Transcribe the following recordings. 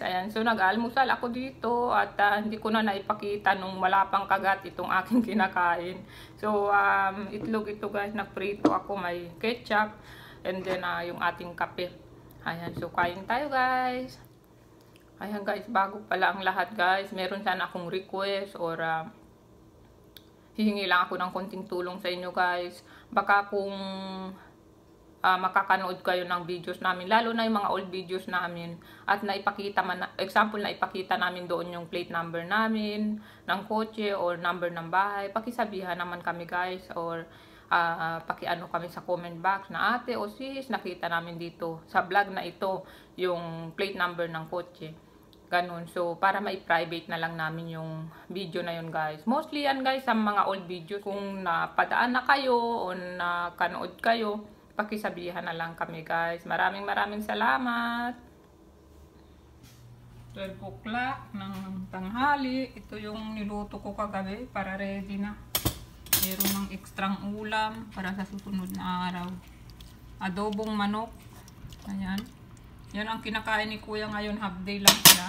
guys. Ayan, so nag-almusal ako dito at hindi ko na naipakita nung wala pang kagat itong aking kinakain. So, itlog ito guys, nagprito ako, may ketchup, and then yung ating kape. Ayan, so kain tayo guys. Ayan guys, bago pala ang lahat guys, meron sana akong request or hihingi lang ako ng konting tulong sa inyo guys. Baka kung makakanood kayo ng videos namin, lalo na yung mga old videos namin, at naipakita man, example na ipakita namin doon yung plate number namin ng kotse or number ng bahay, pakisabihan naman kami guys, or pakiano kami sa comment box na ate o sis, nakita namin dito sa vlog na ito yung plate number ng kotse, ganun. So para mai-private na lang namin yung video na yun guys. Mostly yan guys sa mga old videos, kung napadaan na kayo o nakanood kayo, pakisabihan na lang kami guys. Maraming salamat. 12 o'clock ng tanghali. Ito yung niluto ko kagabi para ready na. Meron ng ekstrang ulam para sa susunod na araw. Adobong manok. Ayan. Yan ang kinakain ni kuya ngayon. Half day lang siya.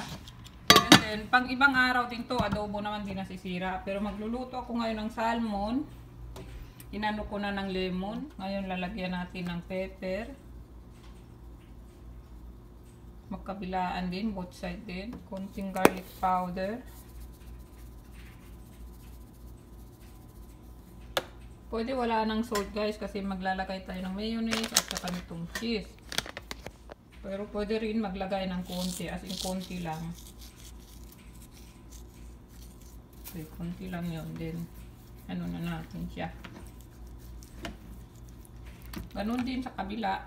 And then, pang ibang araw din to, adobo naman din nasisira. Pero magluluto ako ngayon ng salmon. Inano ko na ng lemon. Ngayon lalagyan natin ng pepper. Magkabilaan din, both side din. Konting garlic powder. Pwede wala ng salt guys kasi maglalagay tayo ng mayonnaise at saka nitong cheese. Pero pwede rin maglagay ng konti, as in konti lang. Okay, konti lang yun din. Ano na natin siya. Ganun din sa kabila.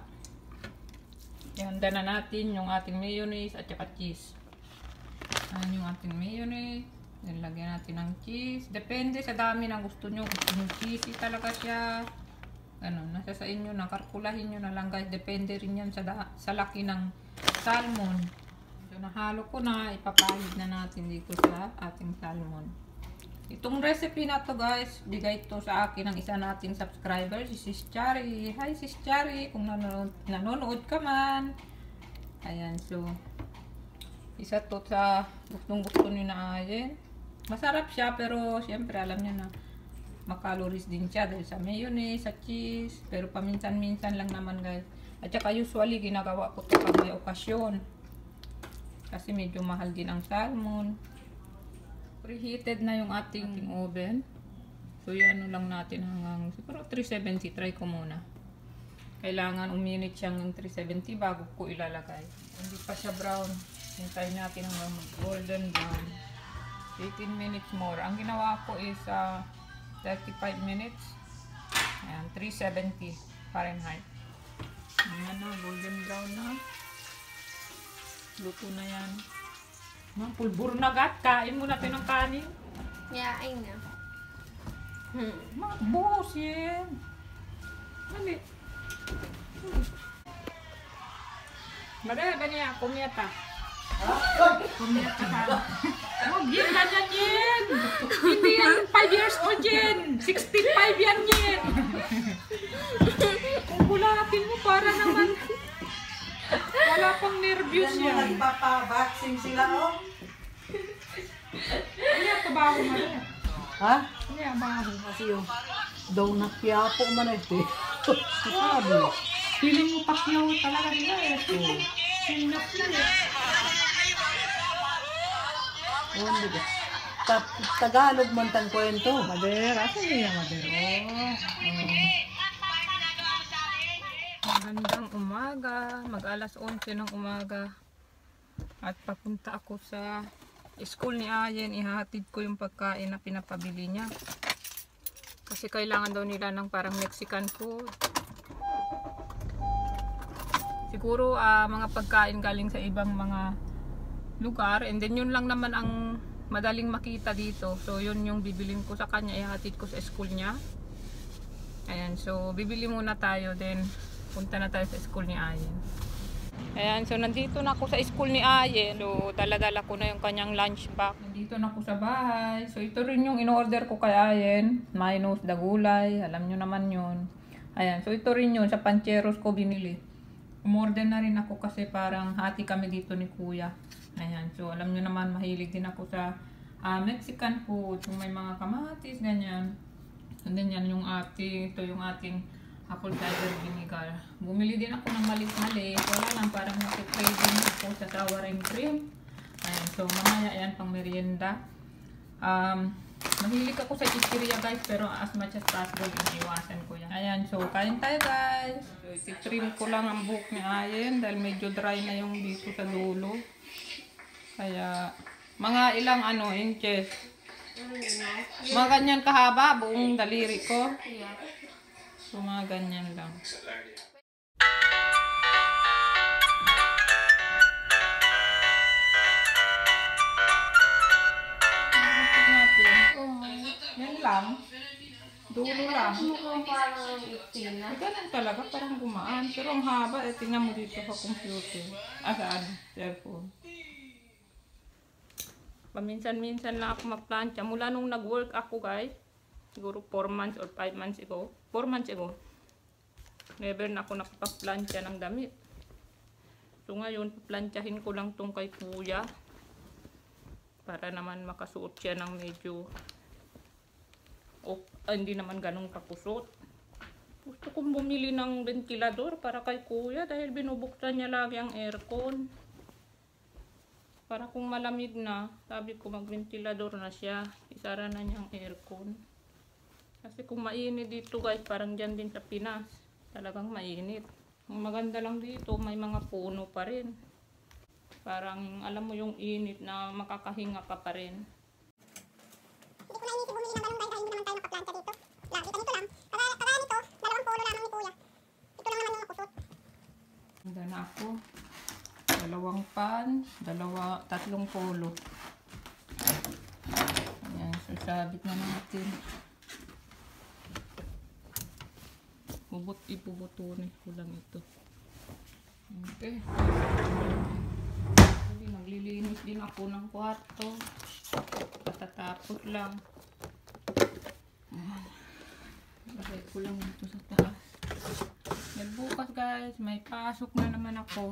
Ihanda na natin yung ating mayonnaise at saka cheese. Ayan yung ating mayonnaise. Then lagyan natin ng cheese. Depende sa dami ng gusto nyo. Gusto nyo cheesy talaga siya. Ganun. Nasa sa inyo na. Karkulahin nyo na lang guys. Depende rin yan sa laki ng salmon. So nahalo ko na. Ipapahid na natin dito sa ating salmon. Itong recipe na to guys, bigay to sa akin ng isa nating subscriber, si Sis Chari. Hi Sis Chari, kung nanonood ka man. Ayan, so isa to sa gustong gusto nyo na ayin. Masarap siya pero syempre alam niya na makalories din siya dahil sa mayonnaise, sa cheese. Pero paminsan-minsan lang naman guys. At saka usually ginagawa ko to pag may okasyon. Kasi medyo mahal din ang salmon. Preheated na yung ating oven. So, yan lang natin hanggang siguro 370. Try ko muna. Kailangan uminit siyang 370 bago ko ilalagay. Hindi pa siya brown. Hintayin natin hanggang golden brown. 18 minutes more. Ang ginawa ko is 35 minutes. Ayan, 370 Fahrenheit. Ayan na, golden brown na. Luto na yan. Pulburo na gat. Kain muna tayo ng kanin. Yeah, I know. Buhos yan. Mali. Madala niya. Kumiyata. Kumiyata ka. Huwag yan. Ganyan yan. Hindi yan 5 years old yan. 65 yan yan. Kung bulatin mo para naman. Wala pang nervyos yan. Nagpapa-vaccine sila, oh. Ano yung trabaho mo rin? Ha? Ano yung trabaho? Kasi yung daw nakyapo man ito. Sabi. Feeling mo pakyaw talaga nila eh. Sinap na eh. Oh, hindi ba? Tagalog man tang kwento. Madera. Saan niya madera? Magandang umaga. Mag-alas 11 ng umaga. At papunta ako sa school ni Ayen. Ihahatid ko yung pagkain na pinapabili niya. Kasi kailangan daw nila ng parang Mexican food. Siguro mga pagkain galing sa ibang mga lugar. And then yun lang naman ang madaling makita dito. So yun yung bibilin ko sa kanya. Ihahatid ko sa school niya. Ayan. So bibili muna tayo. Then punta na tayo sa school ni Ayen. Ayan, so nandito na ako sa school ni Ayen. So dala-dala ko na yung kanyang lunch bag. Nandito na ako sa bahay. So ito rin yung in-order ko kay Ayen. Minus the gulay. Alam nyo naman yun. Ayan, so ito rin yun. Sa Pancheros ko binili. Umorder na rin ako kasi parang hati kami dito ni Kuya. Ayan, so alam nyo naman, mahilig din ako sa Mexican food. Yung may mga kamatis, ganyan. And then yan yung ito yung ating apple cider vinegar. Bumili din ako ng maliit-maliit. Wala lang, parang nakikraving ako sa sour and cream. Ayan, so mamaya yan pang merienda. Mahilig ako sa chichiria guys, pero as much as possible, iniwasan ko yan. Ayan, so kain tayo guys. So, ititrim ko lang ang buhok ni Ayen dahil medyo dry na yung dito sa dulo. Kaya, mga ilang inches. Mga ganyan kahaba, buong daliri ko. So, mga ganyan lang. Yan lang. Dulo lang. Ganun talaga, parang gumaan. Pero ang haba, tingnan mo dito sa computer. Saan? Cellphone. Paminsan-minsan lang ako magplancha. Mula nung nag-work ako guys, siguro 4 months or 5 months ago. 4 months ago. Never na ako nakapag-plancha ng damit. So ngayon, planchahin ko lang tong kay kuya. Para naman makasuot siya ng medyo hindi naman ganun kapusot. Gusto kong bumili ng ventilador para kay kuya dahil binubuksan niya lagi ang aircon. Para kung malamig na, sabi ko mag-ventilador na siya. Isara na niya ang aircon. Kasi kung mainit dito guys, parang dyan din sa Pinas. Talagang mainit. Ang maganda lang dito, may mga puno pa rin. Parang alam mo yung init na makakahinga ka pa rin. Handa na ako. 2 pan, 3 polo. Ayan, sasabit na natin. Ipubutunin ko lang ito. Okay. Naglilinis din ako ng kwarto. Patatapos lang. Ayan. Lagay ko lang ito sa taas. Yan bukas guys, may pasok na naman ako.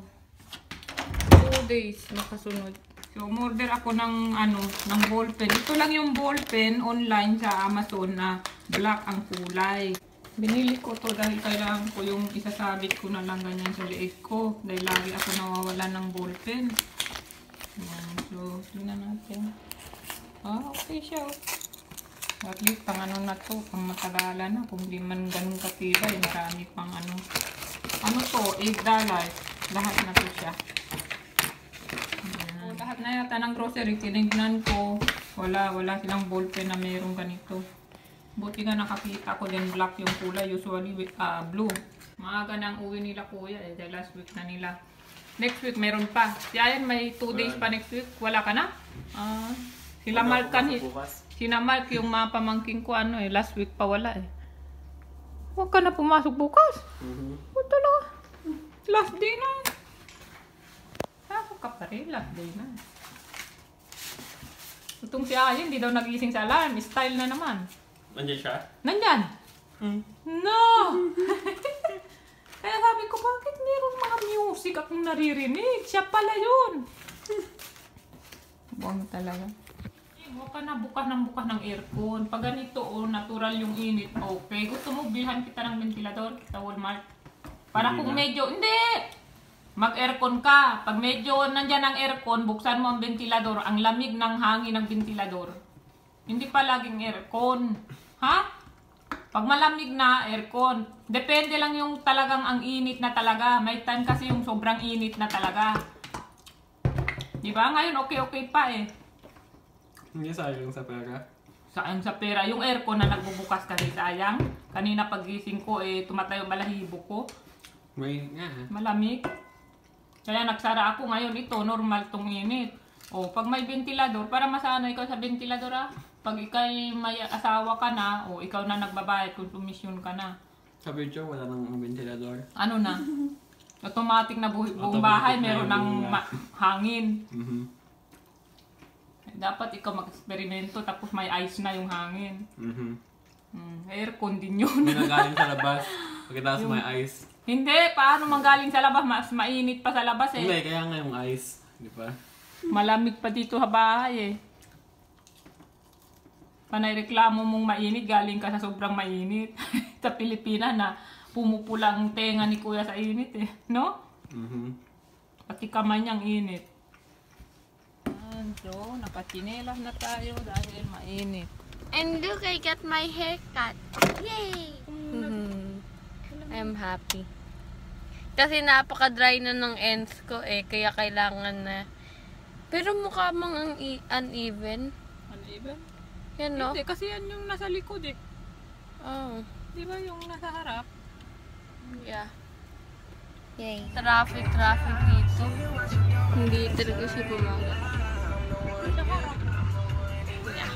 2 days makasunod. So, order ako ng ng ballpen. Ito lang yung ballpen online sa Amazon na black ang kulay. Binili ko to dahil kailangan ko yung isasabit ko na lang ganyan sa liig ko. Dahil lagi ako nawawala ng ballpen. So, tingnan natin. Okay siya. At least pang na to, pang matagala na. Kung di man ganun katibay, marami pang to, $8. Lahat na to siya. Lahat na yata ng grocery, tinignan ko. Wala silang ballpen na mayroong ganito. Buti nga nakakita ko din black yung kulay. Usually with blue. Maaga na ang uwi nila kuya. Dahil last week na nila. Next week meron pa. Si Ayan may 2 days pa next week. Wala ka na? Sila Mark Sinamark yung mga pamangking ko last week pa wala eh. Huwag ka na pumasok bukas. Huwag talaga. Last day na. Pasok ka pa rin. Last day na. Itong si Ayan, hindi daw nagising sa alarm. Style na naman. Nandiyan siya? Nandyan? No! Kaya sabi ko, bakit meron mga music akong naririnig? Siya pala yun. Buwan talaga. Huwag ka na bukas ng aircon. Pag ganito, natural yung init, okay. Gusto mo, bilhan kita ng ventilador sa Walmart. Para kung medyo, hindi! Mag-aircon ka. Pag medyo nandyan ang aircon, buksan mo ang ventilador, ang lamig ng hangin ng ventilador. Hindi pa laging aircon. Ha? Pag malamig na, aircon. Depende lang yung talagang ang init na talaga. May time kasi yung sobrang init na talaga. Diba? Ngayon, okay pa eh. Hindi sayang sa pera. Sayang sa pera. Yung aircon na nagbubukas kasi sayang. Kanina pagising ko, tumatayo balahibo ko. May nga. Malamig. Kaya nagsara ako ngayon. Ito, normal tong init. O, pag may ventilador, para masanay ka sa ventilador Pag ikay may asawa ka na, o ikaw na nagbabayad kung tumisyon ka na. Sa video, wala nang ventilador. Ano na? Automatic na buong bahay, meron ng hangin. Dapat ikaw mag-eksperimento tapos may ice na yung hangin. Aircon din yun. May nagaling sa labas. Pagkatapos may ice. Hindi, paano manggaling sa labas? Mas mainit pa sa labas eh. Hindi, kaya nga yung ice. Di ba? Malamig pa dito sa bahay eh. Panay reklamo mong mainit, galing ka sa sobrang mainit. Sa Pilipinas na pumupulang tenga ni kuya sa init eh. No? Pati kamay niyang init. So, nakachinelas na tayo dahil mainit. And look, I got my haircut. Yay! I'm happy. Kasi napaka-dry na ng ends ko eh, kaya kailangan na. Pero mukha mang uneven. Uneven? Yan, no? Hindi, kasi yan yung nasa likod eh. Oh, Di ba yung nasa harap? yeah. Yay. Traffic dito. Hindi talaga siya gumaga. Sa harap. Yeah.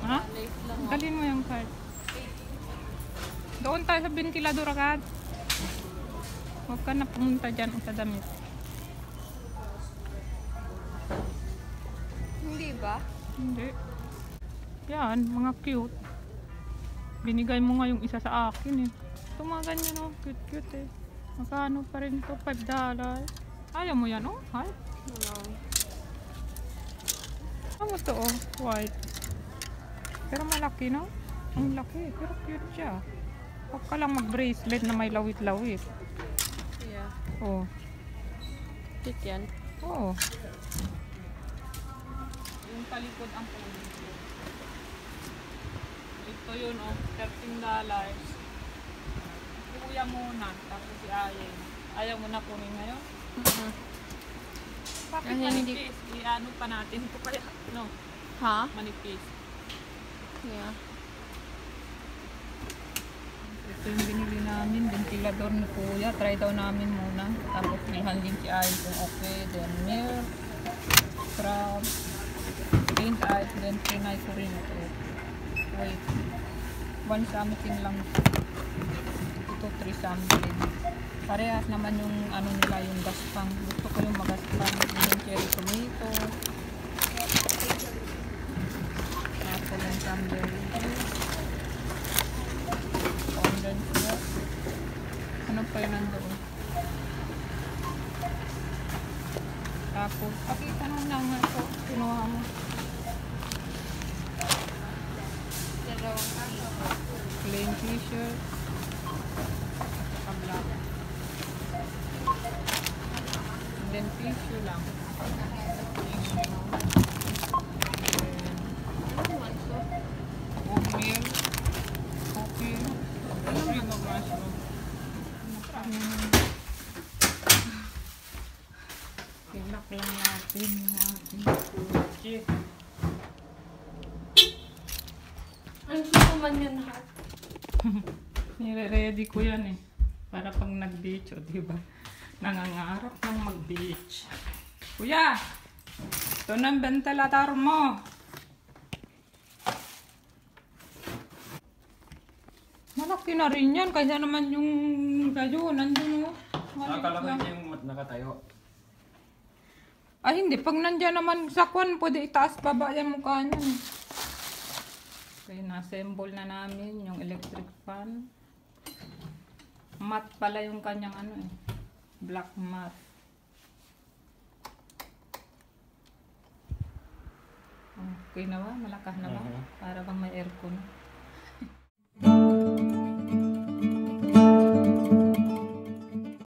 Ha? Dalhin mo yung card. Doon tayo sa ventilador agad. Huwag ka na pumunta dyan sa damit. Hindi ba? Hindi. Yan, mga cute. Binigay mo nga yung isa sa akin eh. Ito mga ganyan oh, cute eh. Magkano pa rin to? $5. Ayaw mo yan oh, hi. No. Ano to oh, white. Pero malaki no? Ang laki, pero cute siya. Huwag ka lang mag-bracelet na may lawit-lawit. Yeah. Oh, Cute yan. oh. Yung talikod ang puno. Ito yun oh, $13. Kuya muna, tapos si Ayen. Ayaw mo na kunin ngayon? Bakit Kasi hindi- manipis? I-ano pa natin ito kaya, no? Ha? Manipis. Yeah. Ito yung binili namin, ventilador ni Kuya. Try daw namin muna. Tapos bilhan din si Ayen kung okay. Then milk, crab, paint ice, then trinay ko rin ito. Wait. 1 something lang. Ito 3 something. Parehas naman yung ano nila, yung gaspang. Gusto ko yung magaspang. Yung cherry tomato. Apple and cranberry juice. Condensed milk. Ano pa yun nandoon? Tapos, pakita mo na nga ito. Kinuha mo. Plain t-shirt. At saka black. And then tissue lang. Oatmeal. Coffee. Cream of mushroom. Pilak lang natin yung ating kutsi. Ano ko man yun lahat? Nire-ready ko yan eh. Para pag nag-beach, o diba? Nangangarap ng mag-beach. Kuya! Ito na ang ventilador mo. Malaki na rin yan. Kaya naman yung kayo, nandun o. Akala ko yun yung nakatayo. Ay hindi, pag nandyan naman sa kwan, pwede itaas baba yan mukha niyan. Okay, na-assemble na namin yung electric fan. Matte pala yung kanyang ano eh. Black matte. Okay na ba? Malakas na ba? Para bang may aircon.